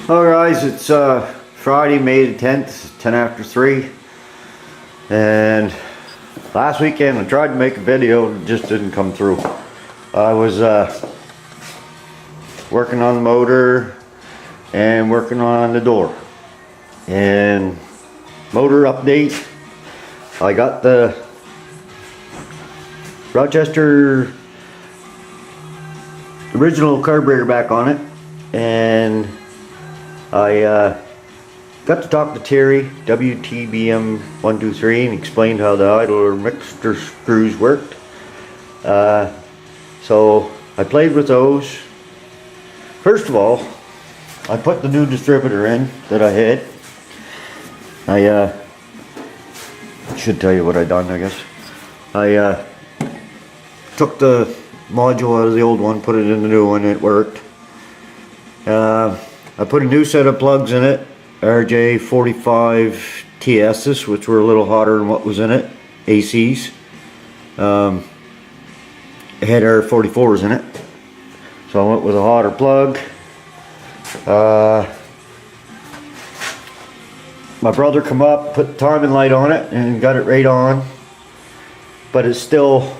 Hello guys, it's Friday, May the 10th, 10 after 3. And last weekend I tried to make a video, it just didn't come through. I was working on the motor and working on the door. And motor update, I got the Rochester original carburetor back on it, and I got to talk to Terry, WTBM123, and explained how the idler or mixer screws worked. So I played with those. First of all, I put the new distributor in that I had. I should tell you what I done, I guess. I took the module out of the old one, put it in the new one, it worked. I put a new set of plugs in it, RJ45 TS's, which were a little hotter than what was in it, ACs. It had R44s in it, so I went with a hotter plug. My brother come up, put the timing light on it, and got it right on, but it's still,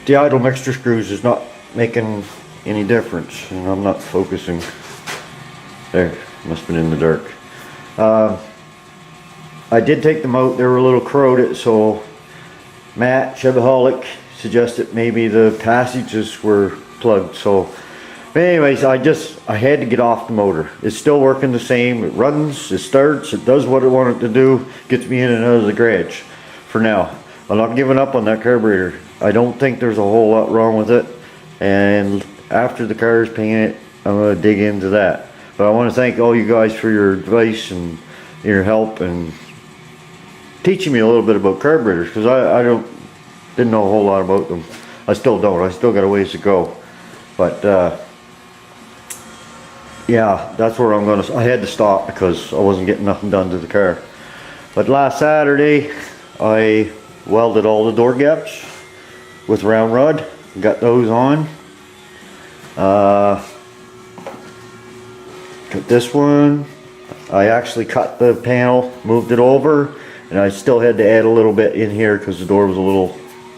the idle mixture screws is not making any difference, and I'm not focusing. There, must have been in the dark. I did take them out, they were a little corroded, so Matt Chevaholic suggested maybe the passages were plugged. So but anyways, I had to get off the motor. It's still working the same, it runs, it starts, it does what it wanted to do, gets me in and out of the garage for now. I'm not giving up on that carburetor. I don't think there's a whole lot wrong with it, and after the car is painted, I'm going to dig into that. But I want to thank all you guys for your advice and your help and teaching me a little bit about carburetors, because I didn't know a whole lot about them. I still don't. I still got a ways to go. But yeah, that's where I'm going to. I had to stop because I wasn't getting nothing done to the car. But last Saturday, I welded all the door gaps with round rod. Got those on. Cut this one. I actually cut the panel, moved it over, and I still had to add a little bit in here because the door was a little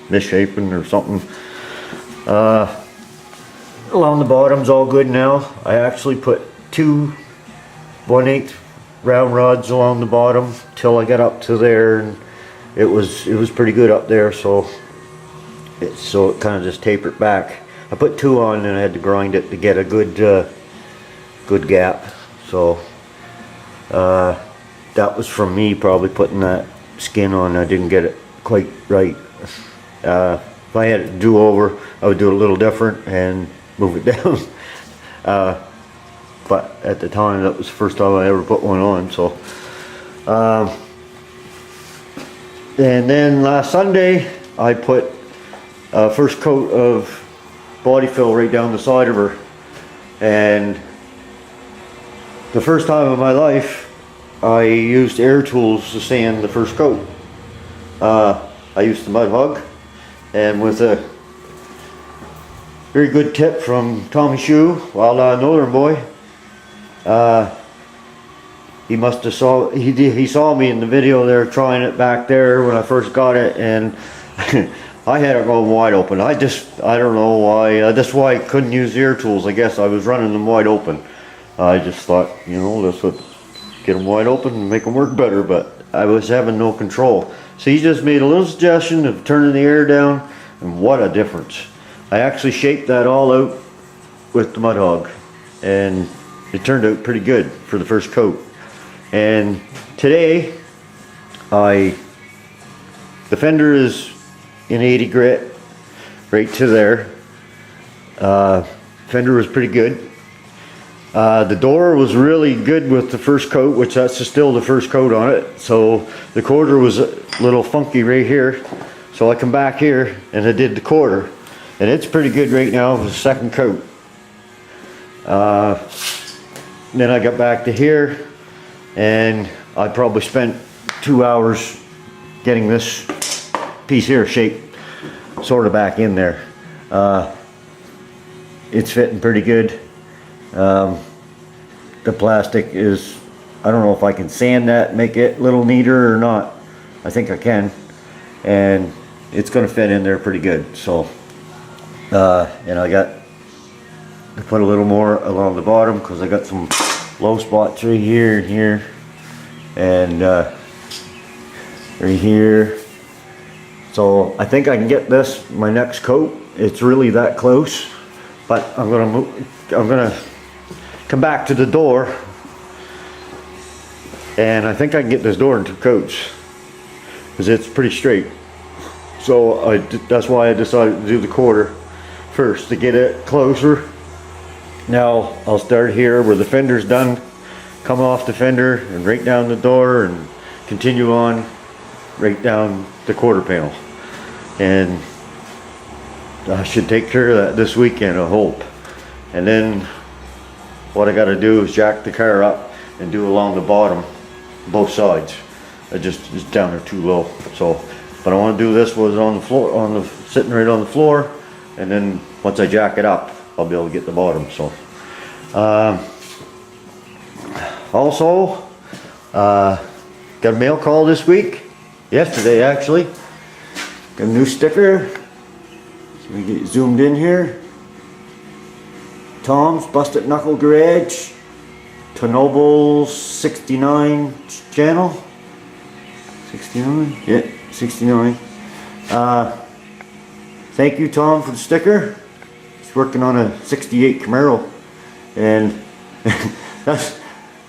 misshapen or something. Along the bottom's all good now. I actually put 2 1/8 round rods along the bottom till I got up to there, and it was pretty good up there, so it kind of just tapered back. I put 2 on and I had to grind it to get a good gap. So that was from me probably putting that skin on. I didn't get it quite right. If I had it do over, I would do it a little different and move it down. But at the time, that was the first time I ever put one on. So and then last Sunday I put first coat of body fill right down the side of her, and the first time in my life I used air tools to sand the first coat. I used the mud hug, and with a very good tip from Tommy Shue, Wild Eye Northern Boy, he must have he saw me in the video there trying it back there when I first got it, and I had it going wide open. I don't know why. That's why I couldn't use the air tools. I guess I was running them wide open. I just thought, you know, this would get them wide open and make them work better, but I was having no control. So he just made a little suggestion of turning the air down, and what a difference. I actually shaped that all out with the mud hog, and it turned out pretty good for the first coat. And today, the fender is in 80 grit, right to there. Fender was pretty good. The door was really good with the first coat, which that's still the first coat on it. So the quarter was a little funky right here. So I come back here and I did the quarter, and it's pretty good right now with the second coat. Then I got back to here, and I probably spent 2 hours getting this piece here shaped sort of back in there. It's fitting pretty good. the plastic is, I don't know if I can sand that, make it a little neater or not. I think I can, and it's gonna fit in there pretty good. So and I got to put a little more along the bottom because I got some low spots right here and here, and right here. So I think I can get this my next coat. It's really that close, but I'm gonna come back to the door, and I think I can get this door in 2 coats because it's pretty straight. So that's why I decided to do the quarter first to get it closer. Now I'll start here where the fender's done, come off the fender and right down the door and continue on right down the quarter panel. And I should take care of that this weekend, I hope. And then what I got to do is jack the car up and do along the bottom, both sides. It's down there too low. So, but I want to do this was on the floor, sitting right on the floor, and then once I jack it up, I'll be able to get the bottom. So, also, got a mail call this week. Yesterday, actually. Got a new sticker. So we get zoomed in here. Tom's Busted Knuckle Garage, Chernobyl 69 channel. 69? Yeah, 69. Thank you, Tom, for the sticker. He's working on a 68 Camaro. And that's,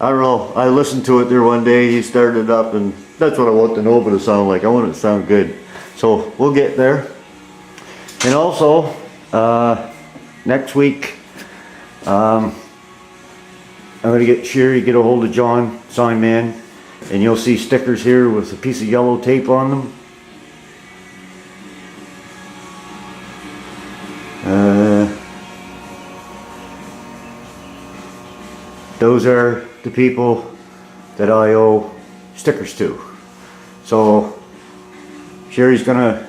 I don't know, I listened to it there one day, he started it up, and that's what I want the Nova to sound like. I want it to sound good. So we'll get there. And also, next week, I'm going to get Sherry, get a hold of John, sign man, and you'll see stickers here with a piece of yellow tape on them. Those are the people that I owe stickers to. So Sherry's gonna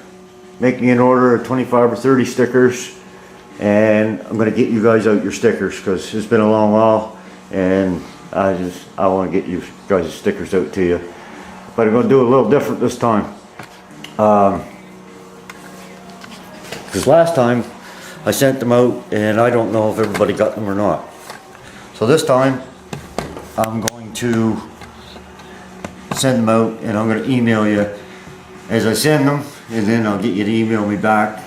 make me an order of 25 or 30 stickers, and I'm gonna get you guys out your stickers because it's been a long while, and I want to get you guys' stickers out to you. But I'm gonna do it a little different this time. Because last time I sent them out and I don't know if everybody got them or not. So this time I'm going to send them out, and I'm going to email you as I send them, and then I'll get you to email me back,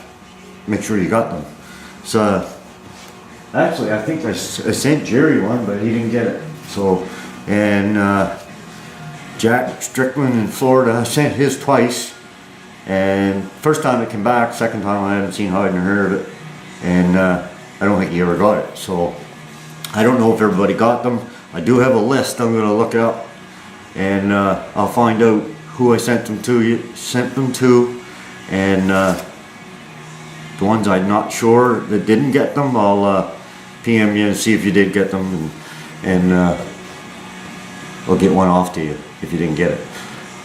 make sure you got them. So actually I think I sent Jerry one, but he didn't get it. So, and Jack Strickland in Florida, I sent his twice, and first time it came back, second time I haven't seen hide nor heard of it, and I don't think he ever got it. So I don't know if everybody got them. I do have a list I'm going to look up, and I'll find out who I sent them to, and the ones I'm not sure that didn't get them, I'll PM you and see if you did get them, and I'll get one off to you if you didn't get it.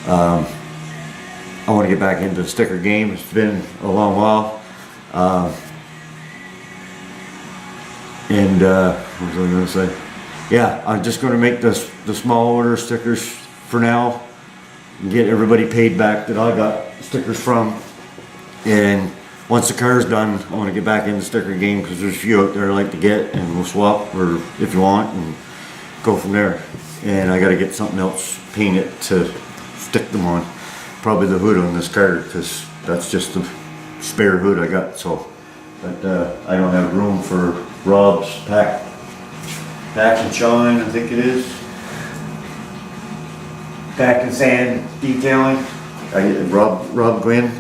I want to get back into the sticker game. It's been a long while. And what was I going to say? Yeah, I'm just going to make the small order stickers for now and get everybody paid back that I got stickers from. And once the car's done, I want to get back in the sticker game because there's a few out there I like to get, and we'll swap, or if you want, and go from there. And I got to get something else painted to stick them on. Probably the hood on this car, because that's just the spare hood I got. So, but I don't have room for Rob's pack and shine, I think it is. Pack and sand detailing. Rob Gwynn.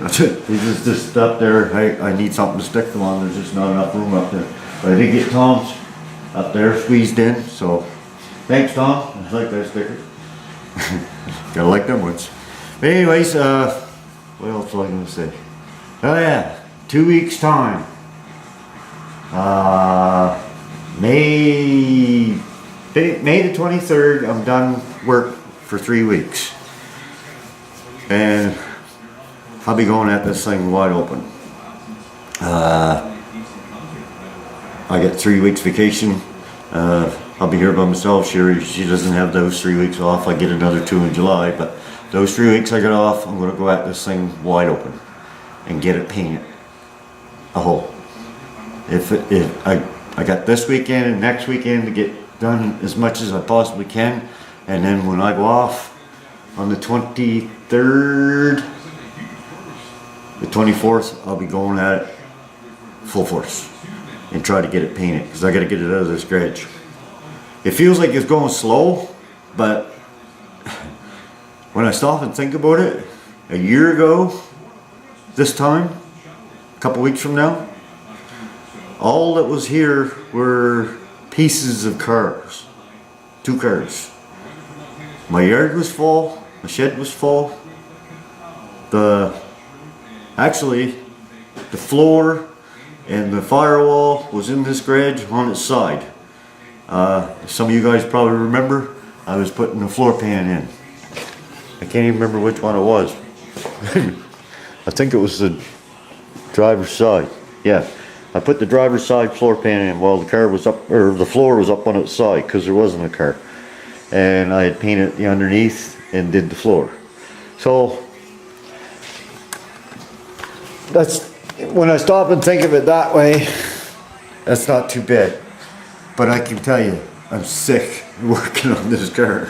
He's just up there. I need something to stick them on. There's just not enough room up there. But I did get Tom's up there squeezed in. So thanks, Tom. I like that sticker. Gotta like them ones. But anyways, what else was I gonna say? Oh yeah, 2 weeks time. May the 23rd, I'm done work for 3 weeks. And I'll be going at this thing wide open. I get 3 weeks vacation. I'll be here by myself. She doesn't have those 3 weeks off. I get another 2 in July, but those 3 weeks I got off, I'm gonna go at this thing wide open and get it painted a hole. If I got this weekend and next weekend to get done as much as I possibly can, and then when I go off on the 23rd, the 24th, I'll be going at it full force and try to get it painted, because I got to get it out of this garage. It feels like it's going slow, but when I stop and think about it, a year ago this time, a couple weeks from now, all that was here were pieces of cars. 2 cars. My yard was full, my shed was full. Actually, the floor and the firewall was in this garage on its side. Some of you guys probably remember, I was putting the floor pan in. I can't even remember which one it was. I think it was the driver's side. Yeah, I put the driver's side floor pan in while the car was up, or the floor was up on its side, because there wasn't a car. And I had painted the underneath and did the floor. So that's, when I stop and think of it that way, that's not too bad. But I can tell you, I'm sick working on this car.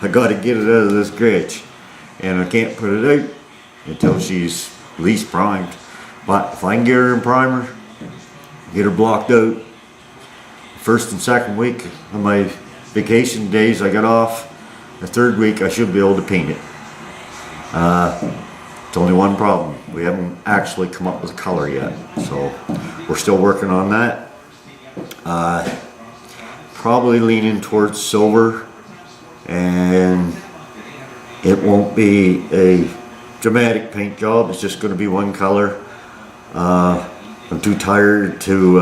I got to get it out of this garage, and I can't put it out until she's at least primed. But if I can get her in primer, get her blocked out, first and second week of my vacation days I got off, the third week I should be able to paint it. It's only one problem. We haven't actually come up with a color yet, so we're still working on that. Probably leaning towards silver, and it won't be a dramatic paint job. It's just going to be one color. I'm too tired to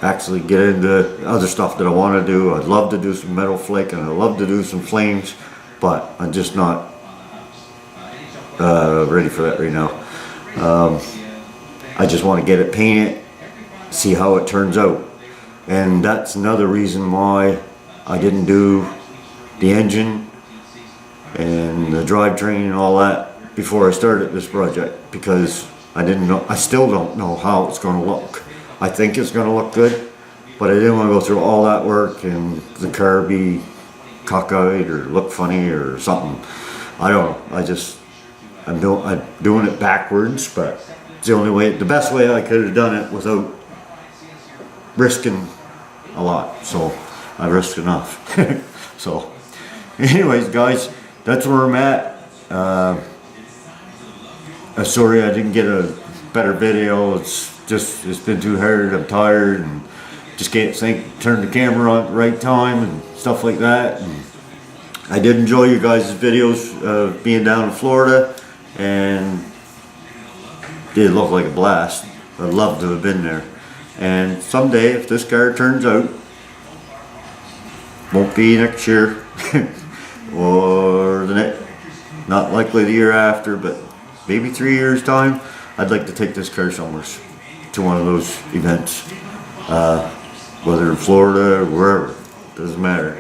actually get into other stuff that I want to do. I'd love to do some metal flake and I'd love to do some flames, but I'm just not ready for that right now. I just want to get it painted, see how it turns out. And that's another reason why I didn't do the engine and the drivetrain and all that before I started this project, because I didn't know, I still don't know how it's going to look. I think it's going to look good, but I didn't want to go through all that work and the car be cockeyed or look funny or something. I don't know. I'm doing it backwards, but it's the only way, the best way I could have done it without risking a lot. So I risked enough. So anyways, guys, that's where I'm at. Sorry I didn't get a better video. It's been too hard. I'm tired and just can't turn the camera on at the right time and stuff like that. And I did enjoy you guys' videos of being down in Florida, and it did look like a blast. I'd love to have been there. And someday, if this car turns out, won't be next year or not likely the year after, but maybe 3 years time, I'd like to take this car somewhere to one of those events, whether in Florida or wherever, doesn't matter.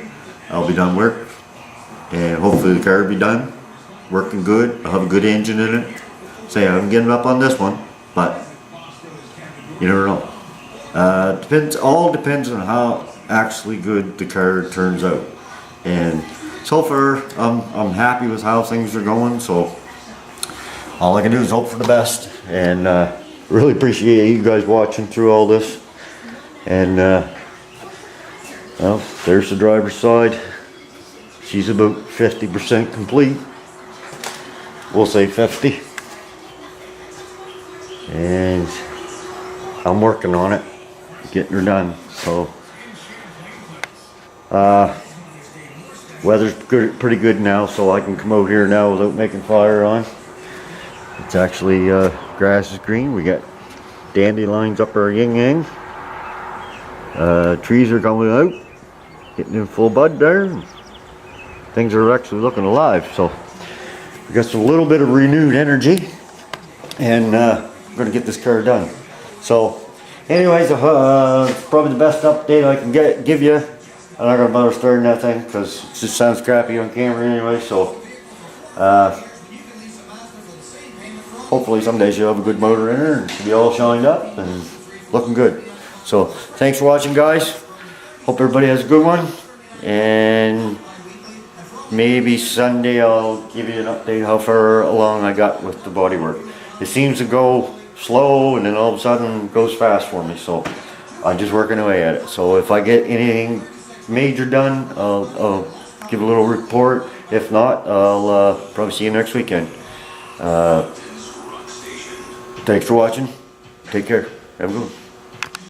I'll be done work, and hopefully the car will be done working good. I'll have a good engine in it. Say I'm getting up on this one, but you never know. All depends on how actually good the car turns out. And so far, I'm happy with how things are going. So all I can do is hope for the best. And really appreciate you guys watching through all this. And well, there's the driver's side. She's about 50% complete. We'll say 50. And I'm working on it, getting her done. So weather's pretty good now, so I can come out here now without making fire on. It's actually grass is green. We got dandelions up our yin yang. Trees are coming out, getting in full bud there. Things are actually looking alive, so we got a little bit of renewed energy, and I'm gonna get this car done. So anyways, probably the best update I can give you I'm not gonna bother starting that thing because it just sounds crappy on camera anyway. So hopefully someday she'll have a good motor in her and she'll be all shined up and looking good. So thanks for watching, guys. Hope everybody has a good one, and maybe Sunday I'll give you an update how far along I got with the bodywork. It seems to go slow and then all of a sudden goes fast for me, so I'm just working away at it. So if I get anything major done, I'll give a little report. If not, I'll probably see you next weekend. Thanks for watching. Take care. Have a good one.